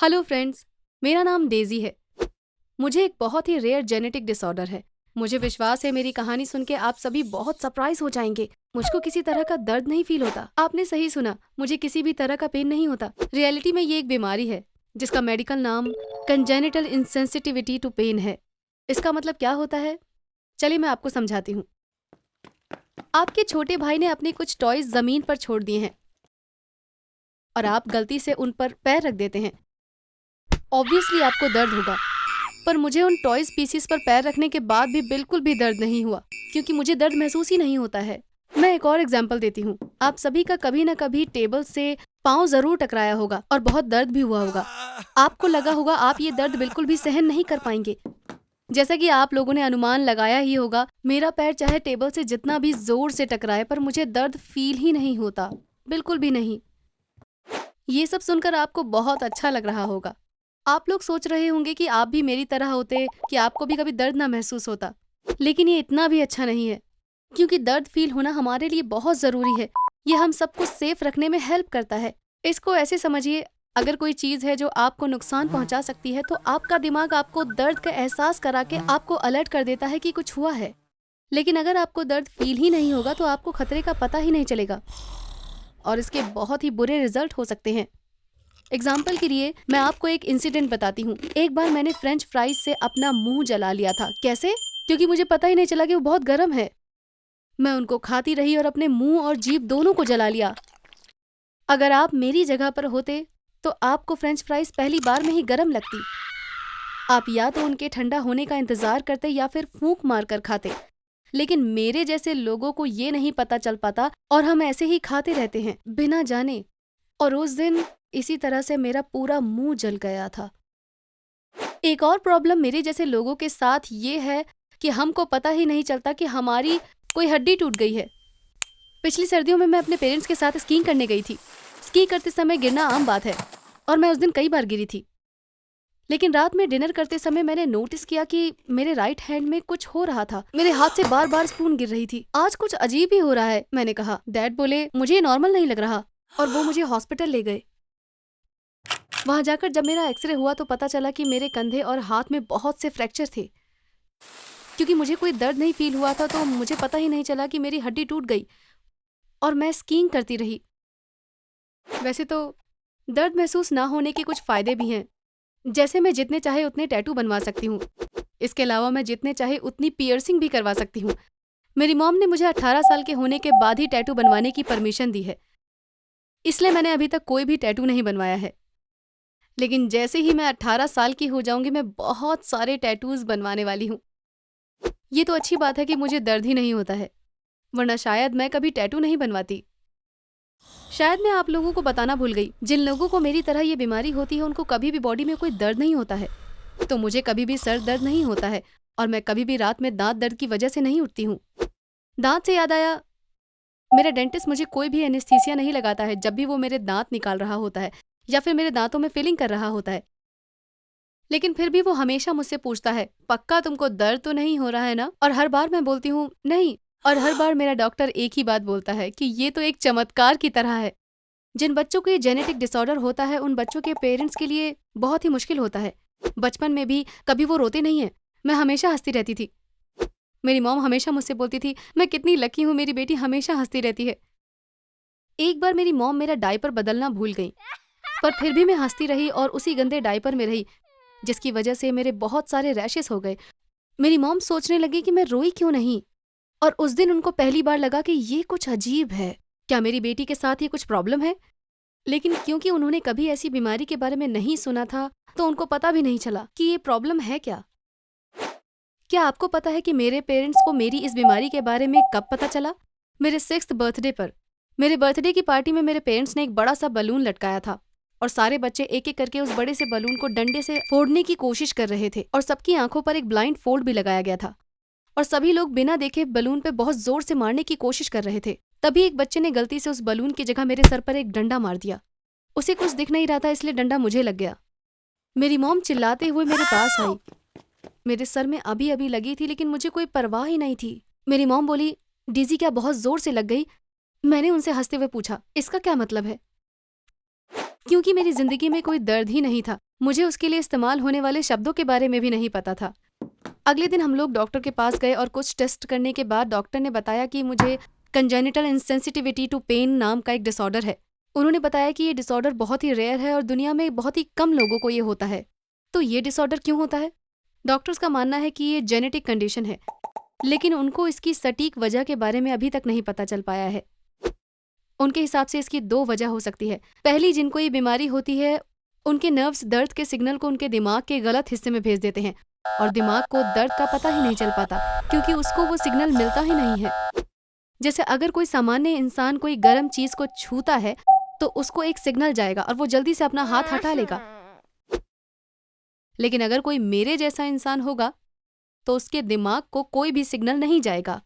Hello friends, मेरा नाम Daisy है। मुझे एक बहुत ही रेयर जेनेटिक डिसऑर्डर है। मुझे विश्वास है मेरी कहानी सुन के आप सभी बहुत सरप्राइज हो जाएंगे। मुझको किसी तरह का दर्द नहीं फील होता। आपने सही सुना, मुझे किसी भी तरह का पेन नहीं होता। रियलिटी में ये एक बीमारी है जिसका मेडिकल नाम कंजेनिटल इंसेंसिटिविटी टू पेन है। इसका मतलब क्या होता है, चलिए मैं आपको समझाती हूँ। आपके छोटे भाई ने अपने कुछ टॉयज जमीन पर छोड़ दिए हैं और आप गलती से उन पर पैर रख देते हैं। ऑब्वियसली आपको दर्द होगा, पर मुझे उन टॉयज पीसीस पर पैर रखने के बाद भी बिल्कुल भी दर्द नहीं हुआ, क्योंकि मुझे दर्द महसूस ही नहीं होता है। मैं एक और एग्जाम्पल देती हूँ। आप सभी का कभी ना कभी टेबल से पाँव जरूर टकराया होगा और बहुत दर्द भी हुआ होगा। आपको लगा होगा आप ये दर्द बिल्कुल भी सहन नहीं कर पाएंगे। जैसा कि आप लोगों ने अनुमान लगाया ही होगा, मेरा पैर चाहे टेबल से जितना भी जोर से टकराए पर मुझे दर्द फील ही नहीं होता, बिल्कुल भी नहीं। ये सब सुनकर आपको बहुत अच्छा लग रहा होगा। आप लोग सोच रहे होंगे कि आप भी मेरी तरह होते, कि आपको भी कभी दर्द ना महसूस होता। लेकिन ये इतना भी अच्छा नहीं है, क्योंकि दर्द फील होना हमारे लिए बहुत ज़रूरी है। ये हम सबको सेफ रखने में हेल्प करता है। इसको ऐसे समझिए, अगर कोई चीज़ है जो आपको नुकसान पहुंचा सकती है तो आपका दिमाग आपको दर्द का एहसास करा के आपको अलर्ट कर देता है कि कुछ हुआ है। लेकिन अगर आपको दर्द फील ही नहीं होगा तो आपको खतरे का पता ही नहीं चलेगा और इसके बहुत ही बुरे रिजल्ट हो सकते हैं। एग्जाम्पल के लिए मैं आपको एक इंसिडेंट बताती हूँ। एक बार मैंने फ्रेंच फ्राइज से अपना मुंह जला लिया था। कैसे? क्योंकि मुझे पता ही नहीं चला कि वो बहुत गर्म है। मैं उनको खाती रही और अपने मुंह और जीभ दोनों को जला लिया। अगर आप मेरी जगह पर होते तो आपको फ्रेंच फ्राइज पहली बार में ही गर्म लगती। आप या तो उनके ठंडा होने का इंतजार करते या फिर फूंक मार कर खाते। लेकिन मेरे जैसे लोगों को ये नहीं पता चल पाता और हम ऐसे ही खाते रहते हैं बिना जाने। और उस दिन इसी तरह से मेरा पूरा मुंह जल गया था। एक और प्रॉब्लम मेरे जैसे लोगों के साथ ये है कि हमको पता ही नहीं चलता कि हमारी कोई हड्डी टूट गई है। पिछली सर्दियों में मैं अपने पेरेंट्स के साथ स्कीइंग करने गई थी। स्की करते समय गिरना आम बात है और मैं उस दिन कई बार गिरी थी। लेकिन रात में डिनर करते समय मैंने नोटिस किया कि मेरे राइट हैंड में कुछ हो रहा था। मेरे हाथ से बार बार स्पून गिर रही थी। आज कुछ अजीब ही हो रहा है, मैंने कहा। डैड बोले मुझे नॉर्मल नहीं लग रहा और वो मुझे हॉस्पिटल ले गए। वहां जाकर जब मेरा एक्सरे हुआ तो पता चला कि मेरे कंधे और हाथ में बहुत से फ्रैक्चर थे। क्योंकि मुझे कोई दर्द नहीं फील हुआ था तो मुझे पता ही नहीं चला कि मेरी हड्डी टूट गई और मैं स्कीइंग करती रही। वैसे तो दर्द महसूस ना होने के कुछ फायदे भी हैं, जैसे मैं जितने चाहे उतने टैटू बनवा सकती हूँ। इसके अलावा मैं जितने चाहे उतनी पियर्सिंग भी करवा सकती हूँ। मेरी मॉम ने मुझे 18 साल के होने के बाद ही टैटू बनवाने की परमिशन दी है, इसलिए मैंने अभी तक कोई भी टैटू नहीं बनवाया है। लेकिन जैसे ही मैं 18 साल की हो जाऊंगी मैं बहुत सारे टैटूज बनवाने वाली हूँ। ये तो अच्छी बात है कि मुझे दर्द ही नहीं होता है, वरना शायद मैं कभी टैटू नहीं बनवाती। शायद मैं आप लोगों को बताना भूल गई, जिन लोगों को मेरी तरह ये बीमारी होती है उनको कभी भी बॉडी में कोई दर्द नहीं होता है। तो मुझे कभी भी सर दर्द नहीं होता है और मैं कभी भी रात में दांत दर्द की वजह से नहीं उठती हूँ। दांत से याद आया, मेरा डेंटिस्ट मुझे कोई भी एनेस्थीसिया नहीं लगाता है जब भी वो मेरे दांत निकाल रहा होता है या फिर मेरे दांतों में फिलिंग कर रहा होता है। लेकिन फिर भी वो हमेशा मुझसे पूछता है, पक्का तुमको दर्द तो नहीं हो रहा है ना? और हर बार मैं बोलती हूँ नहीं। और हर बार मेरा डॉक्टर एक ही बात बोलता है कि ये तो एक चमत्कार की तरह है। जिन बच्चों को ये जेनेटिक डिसऑर्डर होता है उन बच्चों के पेरेंट्स के लिए बहुत ही मुश्किल होता है। बचपन में भी कभी वो रोते नहीं है, मैं हमेशा हंसती रहती थी। मेरी मॉम हमेशा मुझसे बोलती थी मैं कितनी लकी हूँ, मेरी बेटी हमेशा हंसती रहती है। एक बार मेरी मॉम मेरा डायपर बदलना भूल गई, पर फिर भी मैं हंसती रही और उसी गंदे डायपर में रही, जिसकी वजह से मेरे बहुत सारे रैशेस हो गए। मेरी मॉम सोचने लगी कि मैं रोई क्यों नहीं, और उस दिन उनको पहली बार लगा कि ये कुछ अजीब है, क्या मेरी बेटी के साथ ये कुछ प्रॉब्लम है। लेकिन क्योंकि उन्होंने कभी ऐसी बीमारी के बारे में नहीं सुना था तो उनको पता भी नहीं चला कि ये प्रॉब्लम है क्या। क्या आपको पता है कि मेरे पेरेंट्स को मेरी इस बीमारी के बारे में कब पता चला? मेरे 6th बर्थडे पर। मेरे बर्थडे की पार्टी में मेरे पेरेंट्स ने एक बड़ा सा बलून लटकाया था और सारे बच्चे एक एक करके उस बड़े से बलून को डंडे से फोड़ने की कोशिश कर रहे थे और सबकी आंखों पर एक ब्लाइंड फोल्ड भी लगाया गया था और सभी लोग बिना देखे बलून पे बहुत जोर से मारने की कोशिश कर रहे थे। तभी एक बच्चे ने गलती से उस बलून की जगह मेरे सर पर एक डंडा मार दिया। उसे कुछ दिख नहीं रहा था इसलिए डंडा मुझे लग गया। मेरी मॉम चिल्लाते हुए मेरे पास आई। मेरे सर में अभी अभी लगी थी लेकिन मुझे कोई परवाह ही नहीं थी। मेरी मॉम बोली, डीजी क्या बहुत जोर से लग गई? मैंने उनसे हंसते हुए पूछा, इसका क्या मतलब है? क्योंकि मेरी जिंदगी में कोई दर्द ही नहीं था। मुझे उसके लिए इस्तेमाल होने वाले शब्दों के बारे में भी नहीं पता था। अगले दिन हम लोग डॉक्टर के पास गए और कुछ टेस्ट करने के बाद डॉक्टर ने बताया कि मुझे कंजेनिटल इंसेंसिटिविटी टू पेन नाम का एक डिसऑर्डर है। उन्होंने बताया कि ये डिसऑर्डर बहुत ही रेयर है और दुनिया में बहुत ही कम लोगों को ये होता है। तो ये डिसऑर्डर क्यों होता है? डॉक्टर्स का मानना है कि ये जेनेटिक कंडीशन है, लेकिन उनको इसकी सटीक वजह के बारे में अभी तक नहीं पता चल पाया है। उनके हिसाब से इसकी 2 वजह हो सकती है। पहली, जिनको ये बीमारी होती है उनके नर्व्स दर्द के सिग्नल को उनके दिमाग के गलत हिस्से में भेज देते हैं और दिमाग को दर्द का पता ही नहीं चल पाता क्योंकि उसको वो सिग्नल मिलता ही नहीं है। जैसे अगर कोई सामान्य इंसान कोई गर्म चीज को छूता है तो उसको एक सिग्नल जाएगा और वो जल्दी से अपना हाथ हटा लेगा, लेकिन अगर कोई मेरे जैसा इंसान होगा तो उसके दिमाग को कोई भी सिग्नल नहीं जाएगा।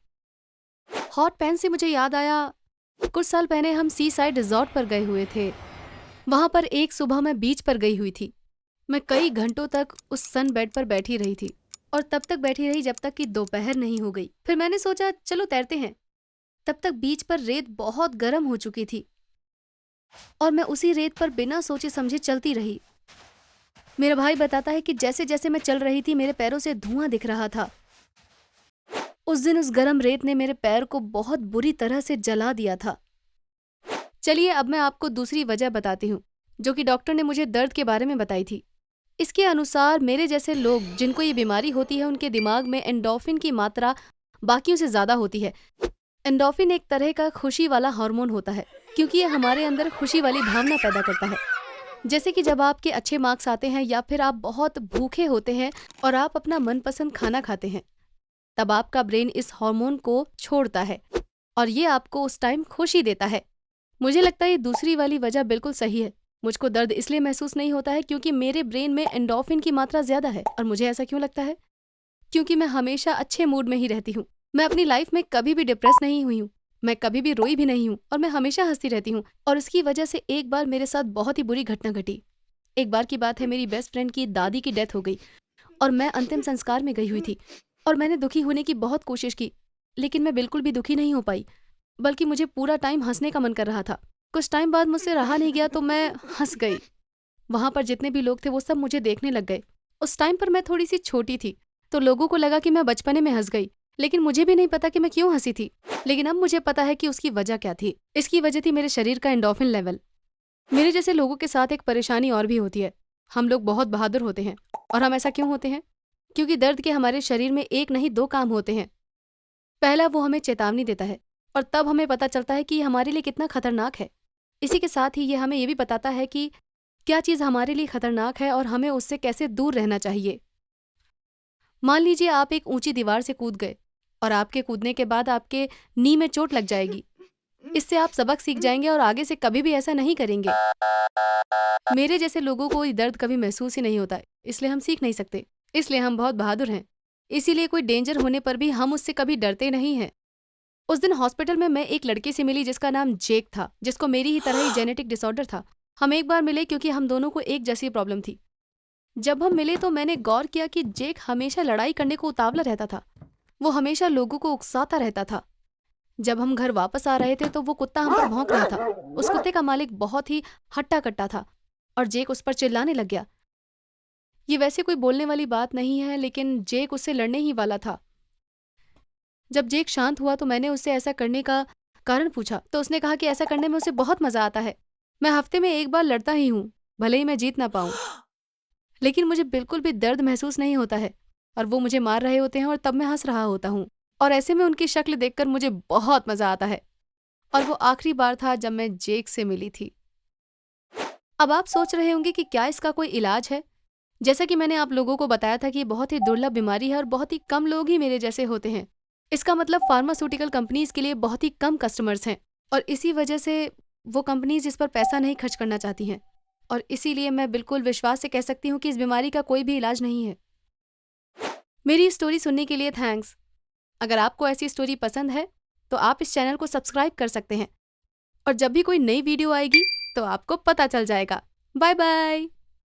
हॉट पैन से मुझे याद आया, कुछ साल पहले हम सी साइड रिजॉर्ट पर गए हुए थे। वहां पर एक सुबह मैं बीच पर गई हुई थी। मैं कई घंटों तक उस सन बेड पर बैठी रही थी और तब तक बैठी रही जब तक कि दोपहर नहीं हो गई। फिर मैंने सोचा चलो तैरते हैं। तब तक बीच पर रेत बहुत गर्म हो चुकी थी और मैं उसी रेत पर बिना सोचे समझे चलती रही। मेरा भाई बताता है कि जैसे जैसे मैं चल रही थी मेरे पैरों से धुआं दिख रहा था। उस दिन उस गर्म रेत ने मेरे पैर को बहुत बुरी तरह से जला दिया था। चलिए अब मैं आपको दूसरी वजह बताती हूँ जो कि डॉक्टर ने मुझे दर्द के बारे में बताई थी। इसके अनुसार मेरे जैसे लोग जिनको ये बीमारी होती है उनके दिमाग में एंडोर्फिन की मात्रा बाकियों से ज़्यादा होती है। एंडोर्फिन एक तरह का खुशी वाला हार्मोन होता है क्योंकि ये हमारे अंदर खुशी वाली भावना पैदा करता है। जैसे कि जब आपके अच्छे मार्क्स आते हैं या फिर आप बहुत भूखे होते हैं और आप अपना मनपसंद खाना खाते हैं, तब आपका ब्रेन इस हार्मोन को छोड़ता है और ये आपको उस टाइम खुशी देता है। मुझे लगता है ये दूसरी वाली वजह बिल्कुल सही है। मुझको दर्द इसलिए महसूस नहीं होता है क्योंकि मेरे ब्रेन में एंडोर्फिन की मात्रा ज़्यादा है। और मुझे ऐसा क्यों लगता है? क्योंकि मैं हमेशा अच्छे मूड में ही रहती हूँ। मैं अपनी लाइफ में कभी भी डिप्रेस नहीं हुई हूँ, मैं कभी भी रोई भी नहीं हूँ और मैं हमेशा हंसती रहती हूँ। और इसकी वजह से एक बार मेरे साथ बहुत ही बुरी घटना घटी। एक बार की बात है, मेरी बेस्ट फ्रेंड की दादी की डेथ हो गई और मैं अंतिम संस्कार में गई हुई थी और मैंने दुखी होने की बहुत कोशिश की, लेकिन मैं बिल्कुल भी दुखी नहीं हो पाई, बल्कि मुझे पूरा टाइम हंसने का मन कर रहा था। कुछ टाइम बाद मुझसे रहा नहीं गया तो मैं हंस गई। वहां पर जितने भी लोग थे वो सब मुझे देखने लग गए। उस टाइम पर मैं थोड़ी सी छोटी थी तो लोगों को लगा कि मैं बचपने में हंस गई, लेकिन मुझे भी नहीं पता कि मैं क्यों हंसी थी। लेकिन अब मुझे पता है कि उसकी वजह क्या थी। इसकी वजह थी मेरे शरीर का एंडोर्फिन लेवल। मेरे जैसे लोगों के साथ एक परेशानी और भी होती है। हम लोग बहुत बहादुर होते हैं। और हम ऐसा क्यों होते हैं? क्योंकि दर्द के हमारे शरीर में एक नहीं 2 काम होते हैं। पहला, वो हमें चेतावनी देता है और तब हमें पता चलता है कि ये हमारे लिए कितना खतरनाक है। इसी के साथ ही ये हमें ये भी बताता है कि क्या चीज़ हमारे लिए खतरनाक है और हमें उससे कैसे दूर रहना चाहिए। मान लीजिए आप एक ऊंची दीवार से कूद गए और आपके कूदने के बाद आपके नी में चोट लग जाएगी। इससे आप सबक सीख जाएंगे और आगे से कभी भी ऐसा नहीं करेंगे। मेरे जैसे लोगों को ये दर्द कभी महसूस ही नहीं होता, इसलिए हम सीख नहीं सकते। इसलिए हम बहुत बहादुर हैं। इसीलिए कोई डेंजर होने पर भी हम उससे कभी डरते नहीं हैं। उस दिन हॉस्पिटल में मैं एक लड़के से मिली जिसका नाम जेक था, जिसको मेरी ही तरह ही जेनेटिक डिसऑर्डर था। हम एक बार मिले क्योंकि हम दोनों को एक जैसी प्रॉब्लम थी। जब हम मिले तो मैंने गौर किया कि जेक हमेशा लड़ाई करने को उतावला रहता था। वो हमेशा लोगों को उकसाता रहता था। जब हम घर वापस आ रहे थे तो वो कुत्ता हम पर भौंक रहा था। उस कुत्ते का मालिक बहुत ही हट्टा कट्टा था और जेक उस पर चिल्लाने लग गया। ये वैसे कोई बोलने वाली बात नहीं है, लेकिन जेक उससे लड़ने ही वाला था। जब जेक शांत हुआ तो मैंने उससे ऐसा करने का कारण पूछा तो उसने कहा कि ऐसा करने में उसे बहुत मजा आता है। मैं हफ्ते में एक बार लड़ता ही हूँ, भले ही मैं जीत ना पाऊँ, लेकिन मुझे बिल्कुल भी दर्द महसूस नहीं होता है और वो मुझे मार रहे होते हैं और तब मैं हंस रहा होता हूँ और ऐसे में उनकी शक्ल देखकर मुझे बहुत मजा आता है। और वो आखिरी बार था जब मैं जेक से मिली थी। अब आप सोच रहे होंगे कि क्या इसका कोई इलाज है? जैसा कि मैंने आप लोगों को बताया था कि ये बहुत ही दुर्लभ बीमारी है और बहुत ही कम लोग ही मेरे जैसे होते हैं। इसका मतलब फार्मास्यूटिकल कंपनीज के लिए बहुत ही कम कस्टमर्स हैं और इसी वजह से वो कंपनीज इस पर पैसा नहीं खर्च करना चाहती हैं। और इसीलिए मैं बिल्कुल विश्वास से कह सकती हूँ कि इस बीमारी का कोई भी इलाज नहीं है। मेरी स्टोरी सुनने के लिए थैंक्स। अगर आपको ऐसी स्टोरी पसंद है तो आप इस चैनल को सब्सक्राइब कर सकते हैं और जब भी कोई नई वीडियो आएगी तो आपको पता चल जाएगा। Bye bye.